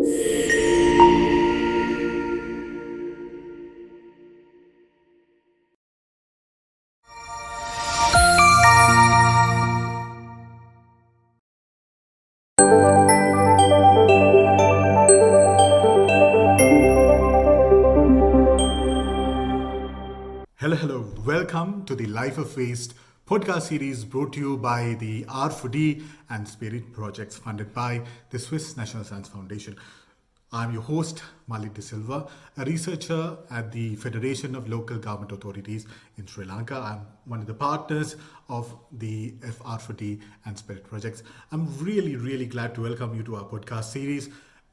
Hello. Welcome to the Life of Waste podcast series brought to you by the R4D and Spirit projects funded by the Swiss National Science Foundation. I'm your host, Malik De Silva, a researcher at the Federation of Local Government Authorities in Sri Lanka. I'm one of the partners of the FR4D and Spirit projects. I'm really glad to welcome you to our podcast series.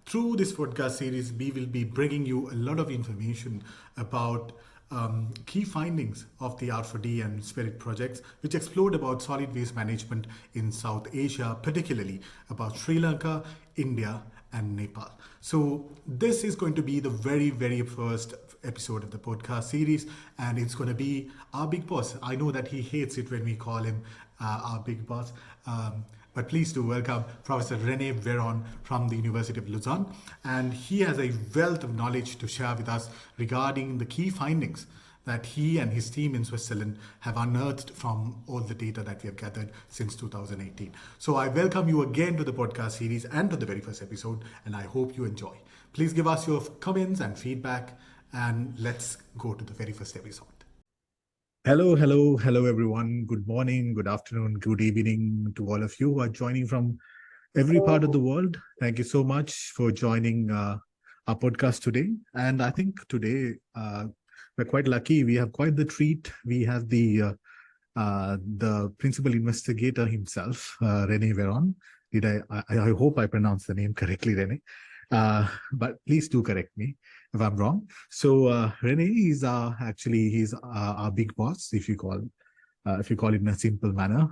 Through this podcast series, we will be bringing you a lot of information about key findings of the R4D and Spirit projects, which explored about solid waste management in South Asia, particularly about Sri Lanka, India, and Nepal. So this is going to be the very first episode of the podcast series, and it's going to be our big boss. I know that he hates it when we call him our big boss. But please do welcome Professor René Véron from the University of Lausanne. And he has a wealth of knowledge to share with us regarding the key findings that he and his team in Switzerland have unearthed from all the data that we have gathered since 2018. So I welcome you again to the podcast series and to the very first episode, and I hope you enjoy. Please give us your comments and feedback, and let's go to the very first episode. Hello, everyone. Good morning, good afternoon, good evening to all of you who are joining from every part of the world. Thank you so much for joining our podcast today. And I think today we're quite lucky. We have quite the treat. We have the principal investigator himself, René Véron. I hope I pronounced the name correctly, René. But please do correct me if I'm wrong. So René is he's our big boss, if you call it in a simple manner.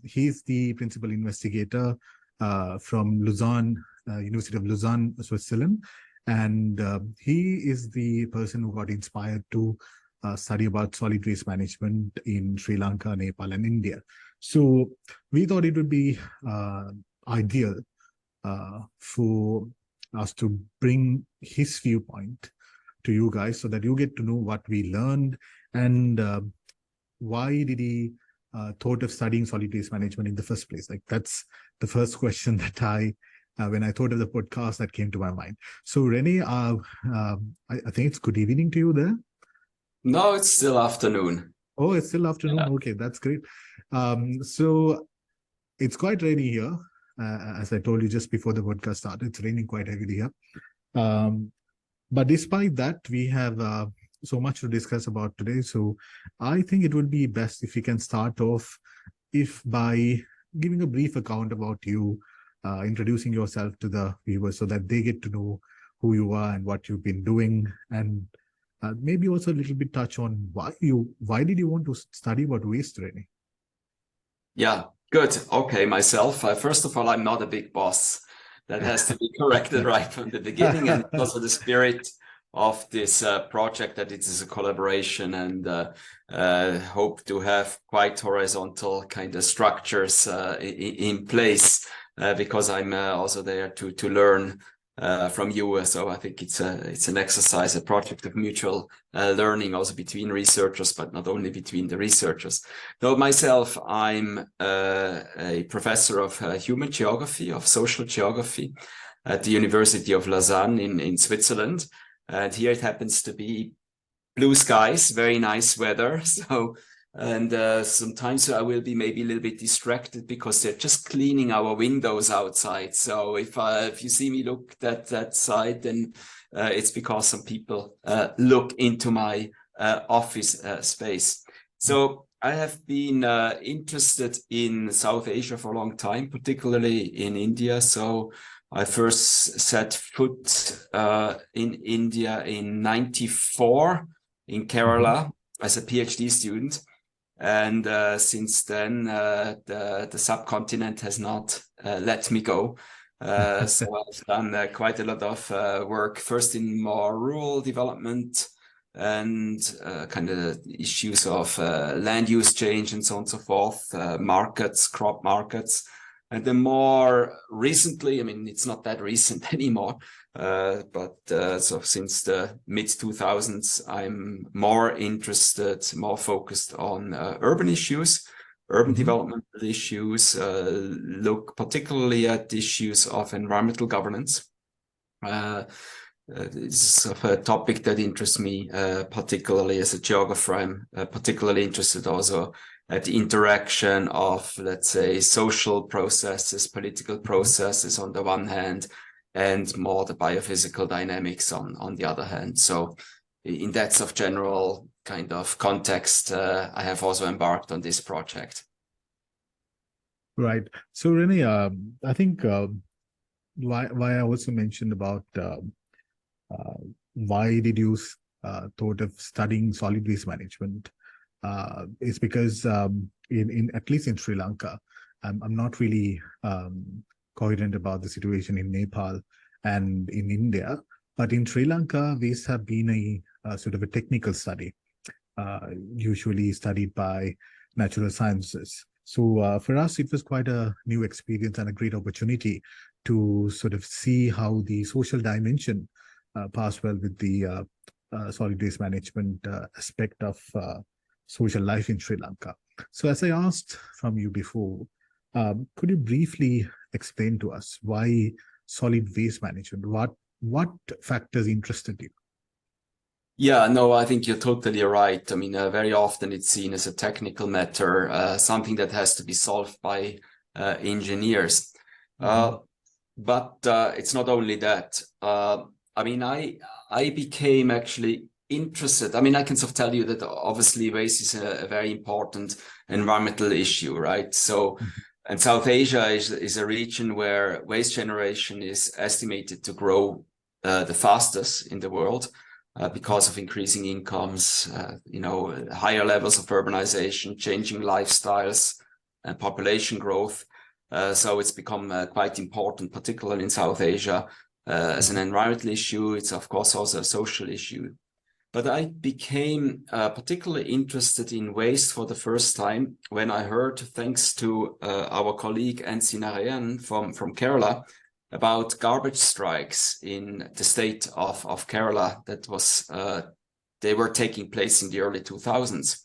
He's the principal investigator from Lausanne, University of Lausanne, Switzerland, and he is the person who got inspired to study about solid waste management in Sri Lanka, Nepal, and India. So we thought it would be ideal for us to bring his viewpoint to you guys so that you get to know what we learned and why did he thought of studying solid waste management in the first place. Like, that's the first question that when I thought of the podcast, that came to my mind. So René, I think it's good evening to you there. No, it's still afternoon. Oh, it's still afternoon. Yeah. Okay, that's great. So it's quite rainy here. As I told you just before the podcast started, it's raining quite heavily here. But despite that, we have so much to discuss about today. So I think it would be best if we can start off by giving a brief account about you, introducing yourself to the viewers so that they get to know who you are and what you've been doing, and maybe also a little bit touch on why did you want to study about waste, René? Yeah. Good. Okay, myself. First of all, I'm not a big boss. That has to be corrected right from the beginning. And also the spirit of this project, that it is a collaboration, and hope to have quite horizontal kind of structures in place, because I'm also there to learn from you. So I think it's an exercise, a project of mutual learning, also between researchers, but not only between the researchers. Though myself, I'm a professor of human geography, of social geography at the University of Lausanne in Switzerland. And here it happens to be blue skies, very nice weather. And sometimes I will be maybe a little bit distracted because they're just cleaning our windows outside. So if you see me look at that side, then it's because some people look into my office space. So I have been interested in South Asia for a long time, particularly in India. So I first set foot in India in '94 in Kerala as a PhD student. And since then, the subcontinent has not let me go. So I've done quite a lot of work, first in more rural development and kind of issues of land use change and so on and so forth, markets, crop markets. And the more recently, I mean, it's not that recent anymore, but so since the mid 2000s, I'm more interested, more focused on urban issues, urban developmental issues, look particularly at issues of environmental governance. This is a topic that interests me particularly as a geographer. I'm particularly interested also at the interaction of, let's say, social processes, political processes on the one hand, and more the biophysical dynamics on the other hand. So in that sort of general kind of context, I have also embarked on this project. Right. So René, I think why I also mentioned about why did you thought of studying solid waste management is because in at least in Sri Lanka, I'm not really coherent about the situation in Nepal and in India, but in Sri Lanka, waste have been a sort of a technical study, usually studied by natural sciences. So for us, it was quite a new experience and a great opportunity to sort of see how the social dimension pass well with the solid waste management aspect of social life in Sri Lanka. So as I asked from you before, could you briefly explain to us why solid waste management? What factors interested you? Yeah, no, I think you're totally right. I mean, very often it's seen as a technical matter, something that has to be solved by engineers. But it's not only that. I mean, I became actually interested. I mean, I can sort of tell you that obviously waste is a very important environmental issue, right? So, and South Asia is a region where waste generation is estimated to grow the fastest in the world. Because of increasing incomes, higher levels of urbanization, changing lifestyles, and population growth. So it's become quite important, particularly in South Asia, as an environmental issue. It's, of course, also a social issue. But I became particularly interested in waste for the first time when I heard, thanks to our colleague N.C. Narayan from Kerala, about garbage strikes in the state of Kerala that was they were taking place in the early 2000s.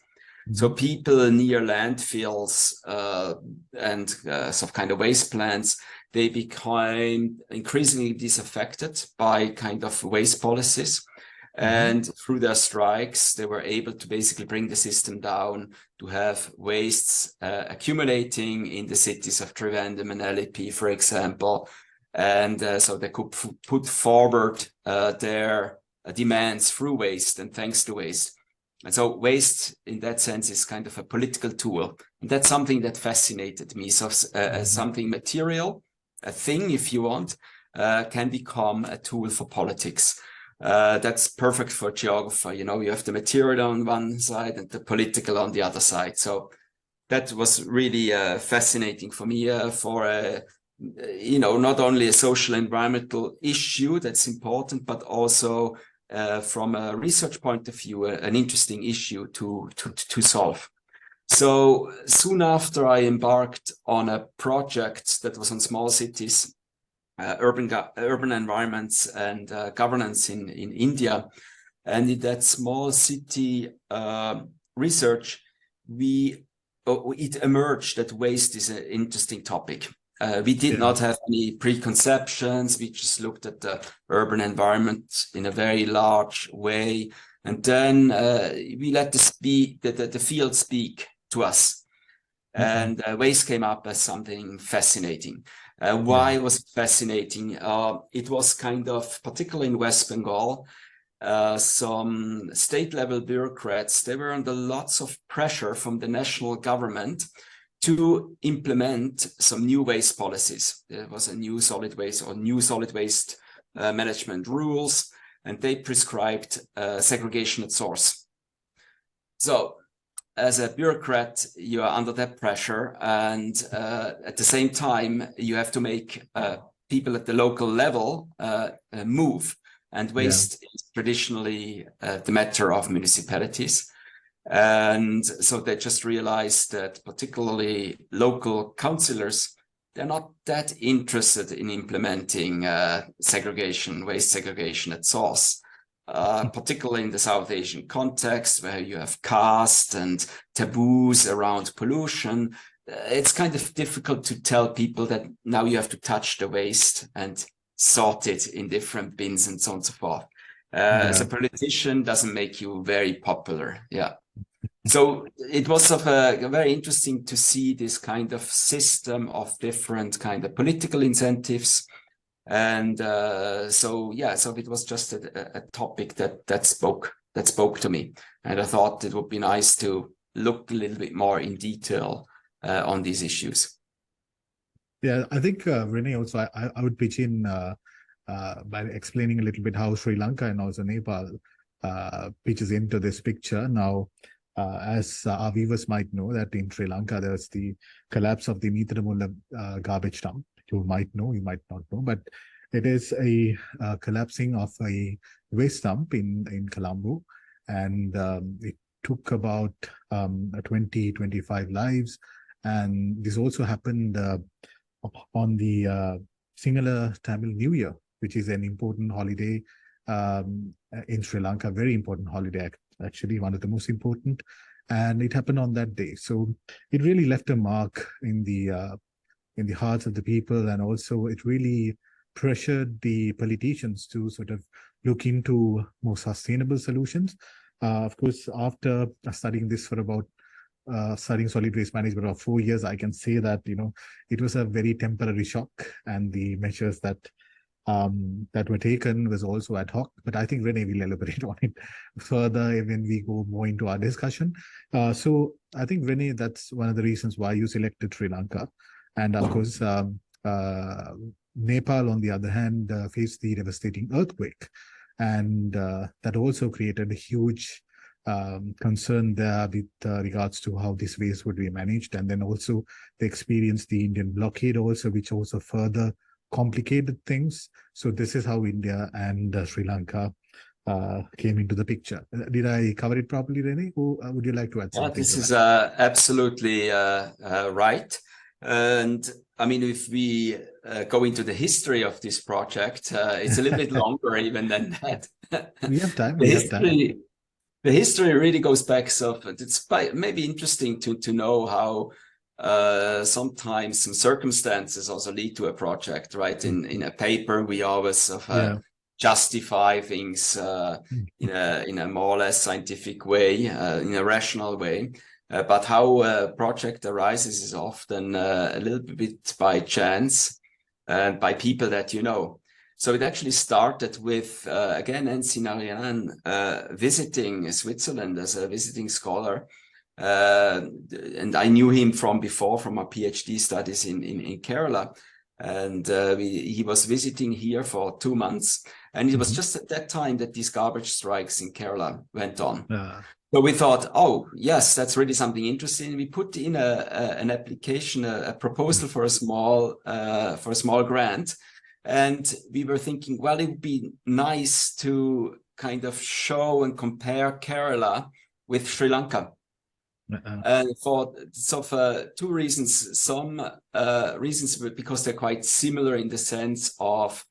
So people near landfills and some kind of waste plants, they became increasingly disaffected by kind of waste policies. And through their strikes, they were able to basically bring the system down, to have wastes accumulating in the cities of Trivandrum and LAP, for example. And so they could put forward their demands through waste and thanks to waste. And so waste, in that sense, is kind of a political tool. And that's something that fascinated me. So something material, a thing, if you want, can become a tool for politics. That's perfect for geographer. You have the material on one side and the political on the other side. So that was really fascinating for me for not only a social environmental issue that's important, but also from a research point of view, an interesting issue to solve. So soon after, I embarked on a project that was on small cities, urban environments and governance in India. And in that small city research, it emerged that waste is an interesting topic. We did not have any preconceptions. We just looked at the urban environment in a very large way. And then we let the field speak to us. And waste came up as something fascinating. Why was it fascinating? It was kind of, particularly in West Bengal, some state-level bureaucrats, they were under lots of pressure from the national government to implement some new waste policies. There was a new solid waste management rules, and they prescribed segregation at source. So as a bureaucrat, you are under that pressure, and at the same time, you have to make people at the local level move. And waste is traditionally the matter of municipalities. And so they just realized that particularly local councillors, they're not that interested in implementing waste segregation at source, particularly in the South Asian context where you have caste and taboos around pollution. It's kind of difficult to tell people that now you have to touch the waste and sort it in different bins and so on and so forth. As a politician, doesn't make you very popular. Yeah. So it was very interesting to see this kind of system of different kind of political incentives. And so it was just a topic that spoke to me. And I thought it would be nice to look a little bit more in detail on these issues. Yeah, I think, René, also, I would pitch in by explaining a little bit how Sri Lanka and also Nepal pitches into this picture. Now, as our viewers might know, that in Sri Lanka, there's the collapse of the Mithiramulla garbage dump. You might know, you might not know, but it is a collapsing of a waste dump in Colombo. And it took about 25 lives. And this also happened on the Sinhala Tamil New Year, which is an important holiday in Sri Lanka, very important holiday, actually one of the most important. And it happened on that day. So it really left a mark in the hearts of the people. And also it really pressured the politicians to sort of look into more sustainable solutions. Of course, after studying this for about studying solid waste management for 4 years, I can say that, it was a very temporary shock, and the measures that were taken was also ad hoc. But I think René will elaborate on it further when we go more into our discussion. So I think, René, that's one of the reasons why you selected Sri Lanka. And of course, Nepal, on the other hand, faced the devastating earthquake. And that also created a huge concern there with regards to how this waste would be managed. And then also they experienced the Indian blockade also, which also further complicated things. So this is how India and Sri Lanka came into the picture. Did I cover it properly, René? Or would you like to add something? This is absolutely right. And I mean, if we go into the history of this project, it's a little bit longer even than that. We have time. The history really goes back, so it's maybe interesting to know how sometimes some circumstances also lead to a project, right? In a paper, we always justify things in a more or less scientific way, in a rational way. But how a project arises is often a little bit by chance and by people that you know. So it actually started with, again, Nancy Narayanan visiting Switzerland as a visiting scholar. And I knew him from before, from my PhD studies in Kerala. And he was visiting here for 2 months. And it was just at that time that these garbage strikes in Kerala went on. So we thought, oh, yes, that's really something interesting. We put in an application, a proposal for a small grant. And we were thinking, well, it would be nice to kind of show and compare Kerala with Sri Lanka. And for 2 reasons. Some reasons because they're quite similar in the sense of,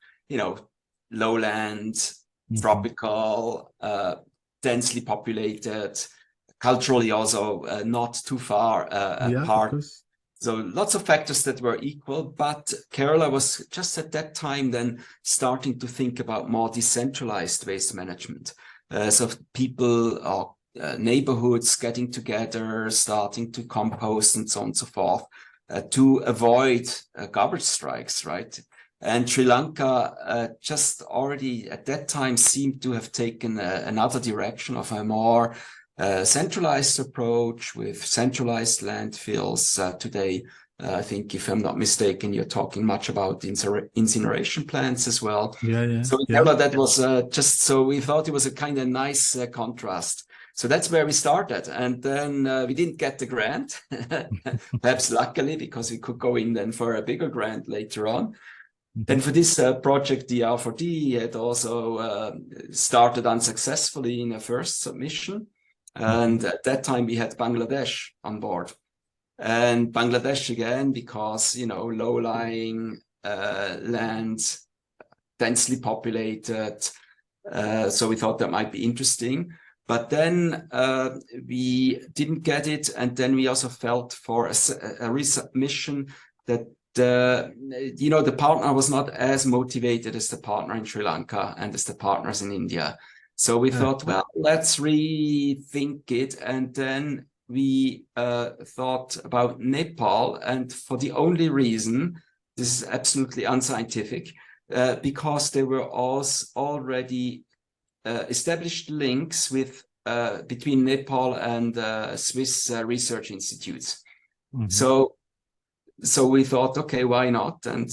lowland, tropical, densely populated, culturally also not too far apart. So lots of factors that were equal, but Kerala was just at that time then starting to think about more decentralized waste management. So people or neighborhoods getting together, starting to compost and so on and so forth to avoid garbage strikes, right? And Sri Lanka just already at that time seemed to have taken another direction of a more centralized approach with centralized landfills. Today, I think, if I'm not mistaken, you're talking much about incineration plants as well. So that was just, so we thought it was a kind of nice contrast. So that's where we started. And then we didn't get the grant, perhaps luckily, because we could go in then for a bigger grant later on. Then for this project, the R4D had also started unsuccessfully in a first submission. And at that time, we had Bangladesh on board. And Bangladesh again, because, low-lying land, densely populated. So we thought that might be interesting. But then we didn't get it. And then we also felt for a resubmission that the partner was not as motivated as the partner in Sri Lanka and as the partners in India. So we thought, well, let's rethink it. And then we thought about Nepal, and for the only reason, this is absolutely unscientific, because there were also already established links with between Nepal and Swiss research institutes. Mm-hmm. So we thought, okay, why not? And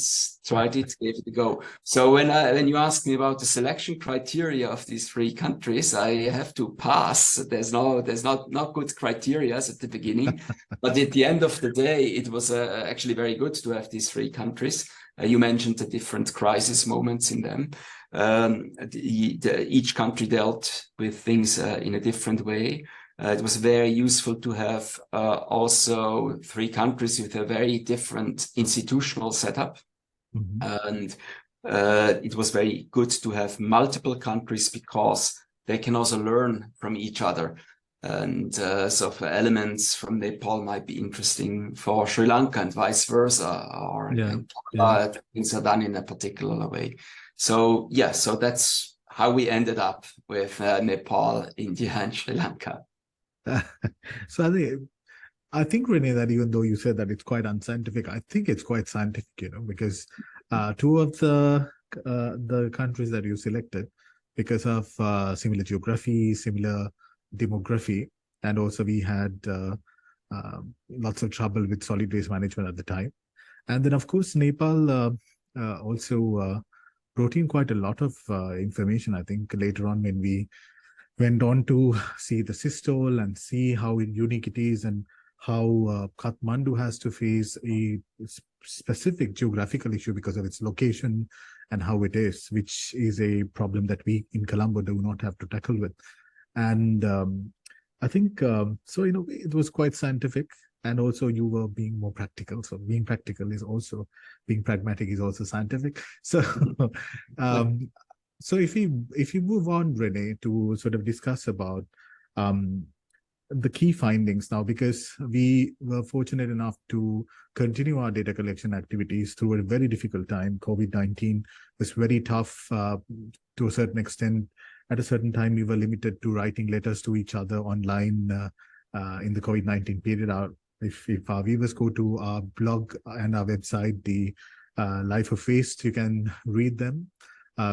tried it, gave it a go. So when you ask me about the selection criteria of these three countries, I have to pass. There's not good criteria at the beginning, but at the end of the day, it was actually very good to have these three countries. You mentioned the different crisis moments in them. Each country dealt with things in a different way. It was very useful to have also three countries with a very different institutional setup. Mm-hmm. And it was very good to have multiple countries because they can also learn from each other. And so elements from Nepal might be interesting for Sri Lanka and vice versa, or things are done in a particular way. So so that's how we ended up with Nepal, India, and Sri Lanka. So I think, René, that even though you said that it's quite unscientific, I think it's quite scientific, because two of the countries that you selected, because of similar geography, similar demography, and also we had lots of trouble with solid waste management at the time. And then, of course, Nepal also brought in quite a lot of information, I think, later on when we went on to see the systole and see how unique it is and how Kathmandu has to face a specific geographical issue because of its location and how it is, which is a problem that we in Colombo do not have to tackle with. And I think, it was quite scientific, and also you were being more practical. So being practical is also, being pragmatic is also scientific. So so if you move on, René, to sort of discuss about the key findings now, because we were fortunate enough to continue our data collection activities through a very difficult time. COVID-19 was very tough to a certain extent. At a certain time, we were limited to writing letters to each other online in the COVID-19 period. If our viewers go to our blog and our website, the Life of Waste, you can read them.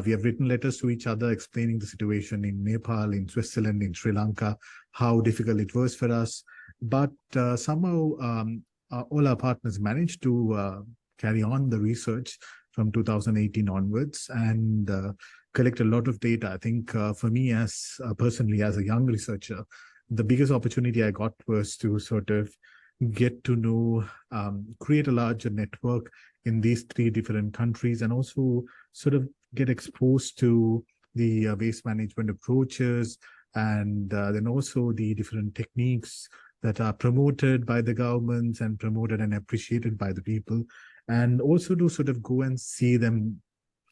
We have written letters to each other explaining the situation in Nepal, in Switzerland, in Sri Lanka, how difficult it was for us. But somehow all our partners managed to carry on the research from 2018 onwards and collect a lot of data. I think for me, as personally, as a young researcher, the biggest opportunity I got was to sort of get to know, create a larger network in these three different countries, and also sort of get exposed to the waste management approaches, and then also the different techniques that are promoted by the governments and promoted and appreciated by the people, and also to sort of go and see them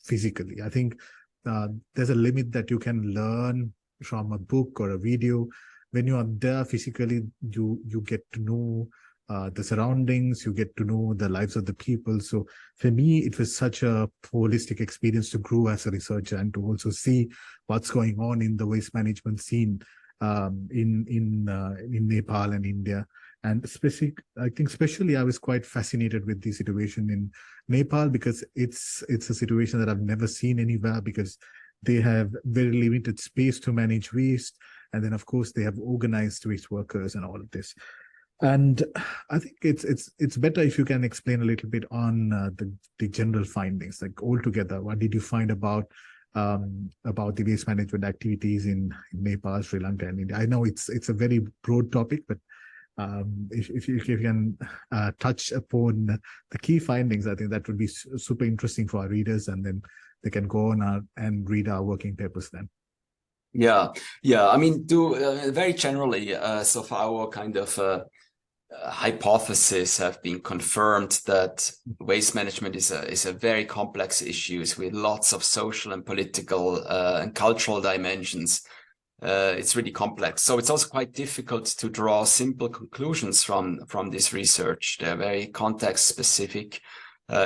physically. I think there's a limit that you can learn from a book or a video. When you are there physically, you get to know the surroundings, you get to know the lives of the people. So for me, it was such a holistic experience to grow as a researcher and to also see what's going on in the waste management scene in Nepal and India. And I think especially I was quite fascinated with the situation in Nepal, because it's a situation that I've never seen anywhere, because they have very limited space to manage waste. And then, of course, they have organized waste workers and all of this. And I think it's better if you can explain a little bit on the general findings, like altogether. What did you find about the waste management activities in Nepal, Sri Lanka, and India? I know it's a very broad topic, but if you can touch upon the key findings, I think that would be super interesting for our readers, and then they can go on and read our working papers then. Yeah. I mean, very generally, so for our kind of hypotheses have been confirmed that waste management is a very complex issue with lots of social and political and cultural dimensions. It's really complex. So it's also quite difficult to draw simple conclusions from this research. They're very context specific,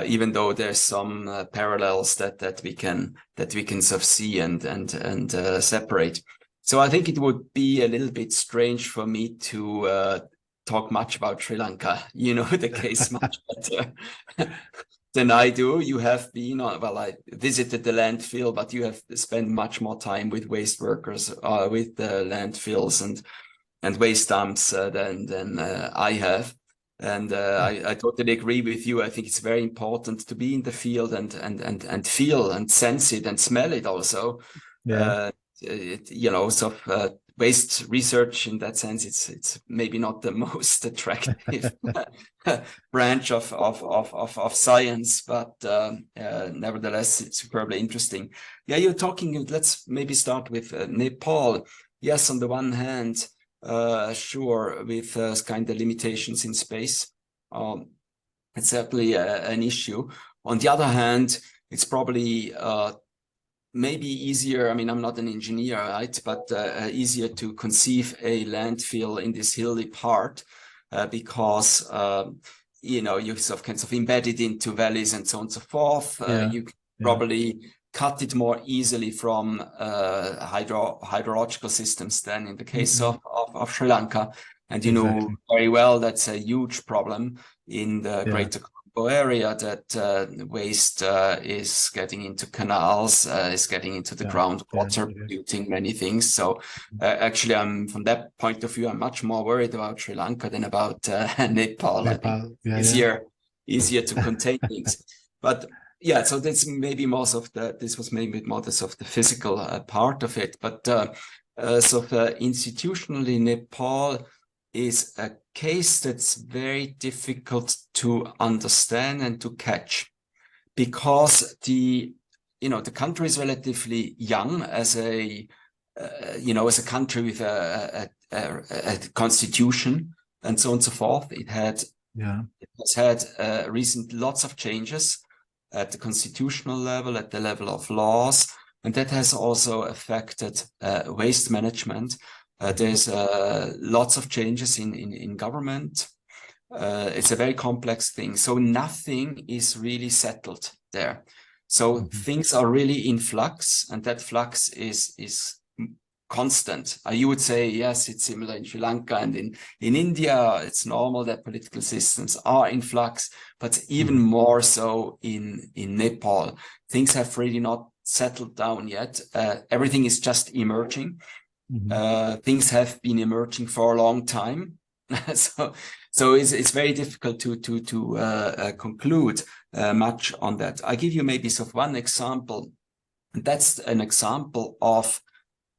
even though there's some parallels that we can sort of see and separate. So I think it would be a little bit strange for me to talk much about Sri Lanka. You know the case much better than I do. You have been on, well, I visited the landfill, but you have spent much more time with waste workers, with the landfills and waste dumps than I have. And I totally agree with you. I think it's very important to be in the field and feel and sense it and smell it also. Yeah. Waste research in that sense, it's maybe not the most attractive branch of science, but nevertheless, it's superbly interesting. Yeah, you're talking. Let's maybe start with Nepal. Yes, on the one hand, sure, with kind of limitations in space, it's certainly an issue. On the other hand, it's probably maybe easier. I mean, I'm not an engineer, right? But easier to conceive a landfill in this hilly part because you sort of embed it into valleys and so on and so forth. You can probably cut it more easily from hydrological systems than in the case of Sri Lanka. And you know very well that's a huge problem in the greater Colombo area, that waste is getting into canals, is getting into the groundwater, polluting many things. So actually, from that point of view, I'm much more worried about Sri Lanka than about Nepal. I think easier to contain things. But yeah, so that's maybe most of this was maybe more of the physical part of it. But institutionally, Nepal is a case that's very difficult to understand and to catch, because the country is relatively young as a country with a constitution and so on and so forth. It has had recent lots of changes at the constitutional level, at the level of laws, and that has also affected waste management. There's lots of changes in government. It's a very complex thing. So nothing is really settled there. So things are really in flux, and that flux is constant. You would say, yes, it's similar in Sri Lanka and in India. It's normal that political systems are in flux, but even more so in Nepal. Things have really not settled down yet. Everything is just emerging. Things have been emerging for a long time, so it's very difficult to conclude much on that. I give you maybe sort of one example. That's an example of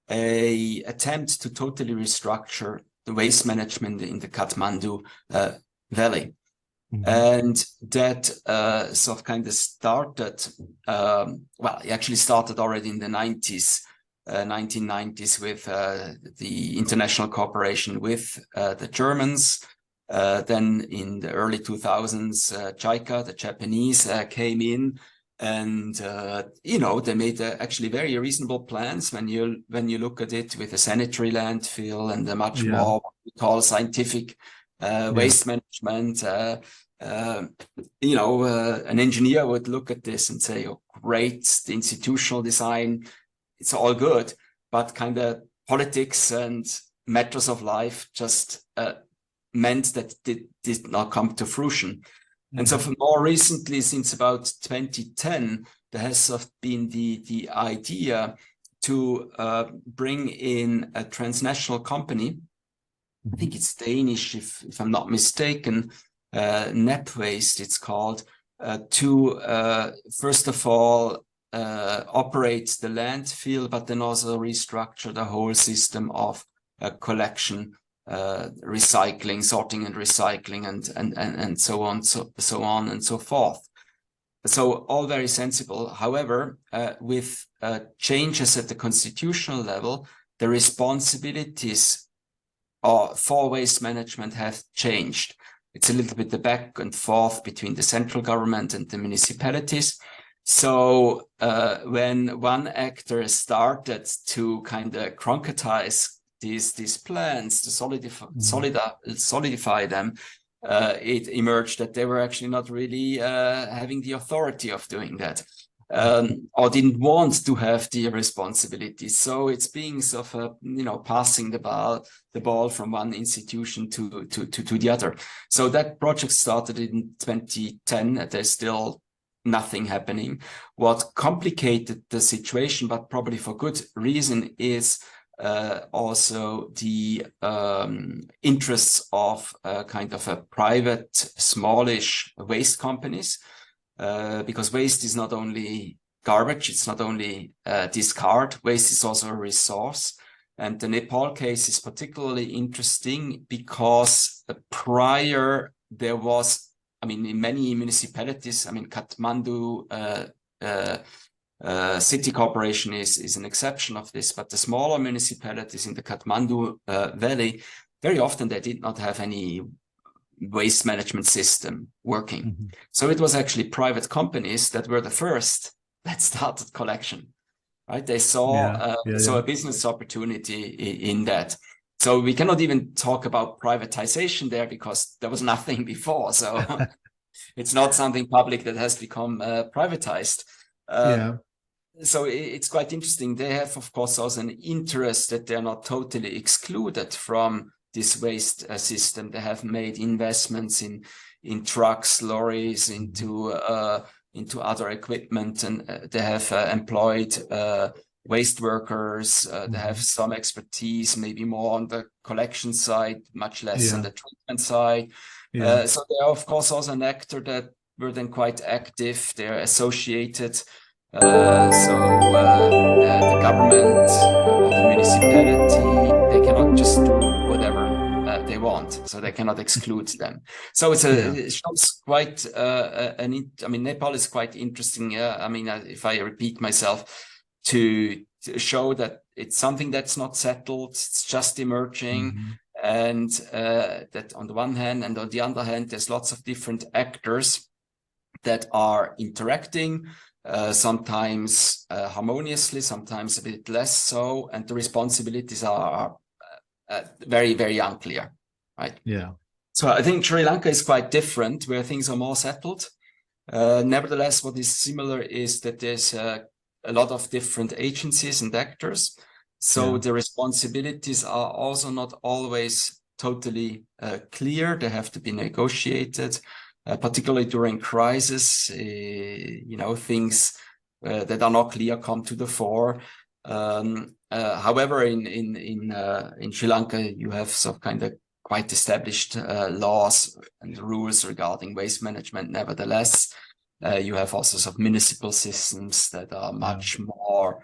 a attempt to totally restructure the waste management in the Kathmandu Valley, and that sort of kind of started. It actually started already in the 1990s with the international cooperation with the Germans. Then in the early 2000s, JICA, the Japanese, came in, and they made actually very reasonable plans when you look at it, with a sanitary landfill and a much more what we call scientific waste management. An engineer would look at this and say, "Oh, great! The institutional design, it's all good," but kind of politics and matters of life just meant that it did not come to fruition. And so for more recently, since about 2010, there has sort of been the idea to bring in a transnational company. I think it's Danish, if I'm not mistaken, Nepwaste it's called, to first of all operate the landfill, but then also restructure the whole system of collection, recycling, sorting and recycling, and so on and so forth. So all very sensible. However, with changes at the constitutional level, the responsibilities for waste management have changed. It's a little bit the back and forth between the central government and the municipalities. So when one actor started to kind of concretize these plans to solidify them, it emerged that they were actually not really having the authority of doing that, or didn't want to have the responsibility. So it's being sort of passing the ball from one institution to the other. So that project started in 2010. There's still nothing happening. What complicated the situation, but probably for good reason, is also the interests of kind of a private, smallish waste companies, because waste is not only garbage, it's not only discard, waste is also a resource. And the Nepal case is particularly interesting because prior there was, in many municipalities, Kathmandu City Corporation is an exception of this, but the smaller municipalities in the Kathmandu Valley, very often they did not have any waste management system working. Mm-hmm. So it was actually private companies that were the first that started collection, right? They saw a business opportunity in that. So we cannot even talk about privatization there because there was nothing before. So it's not something public that has become privatized. So it's quite interesting. They have, of course, also an interest that they're not totally excluded from this waste system. They have made investments in trucks, lorries, into other equipment, and they have employed waste workers. They have some expertise, maybe more on the collection side, much less on the treatment side. So they are, of course, also an actor that were then quite active. They're associated. The government or the municipality, they cannot just do whatever they want, so they cannot exclude them. So it shows quite Nepal is quite interesting. If I repeat myself, to show that it's something that's not settled, it's just emerging, and that on the one hand, and on the other hand, there's lots of different actors that are interacting. Sometimes harmoniously, sometimes a bit less so, and the responsibilities are very, very unclear, right? So I think Sri Lanka is quite different, where things are more settled. Nevertheless, what is similar is that there's a lot of different agencies and actors, so the responsibilities are also not always totally clear. They have to be negotiated. Particularly during crisis, things that are not clear come to the fore. However, in Sri Lanka, you have some kind of quite established laws and rules regarding waste management. Nevertheless, you have also some municipal systems that are much more,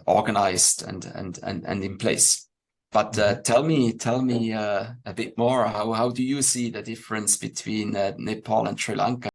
organized and in place. But tell me a bit more. How do you see the difference between Nepal and Sri Lanka,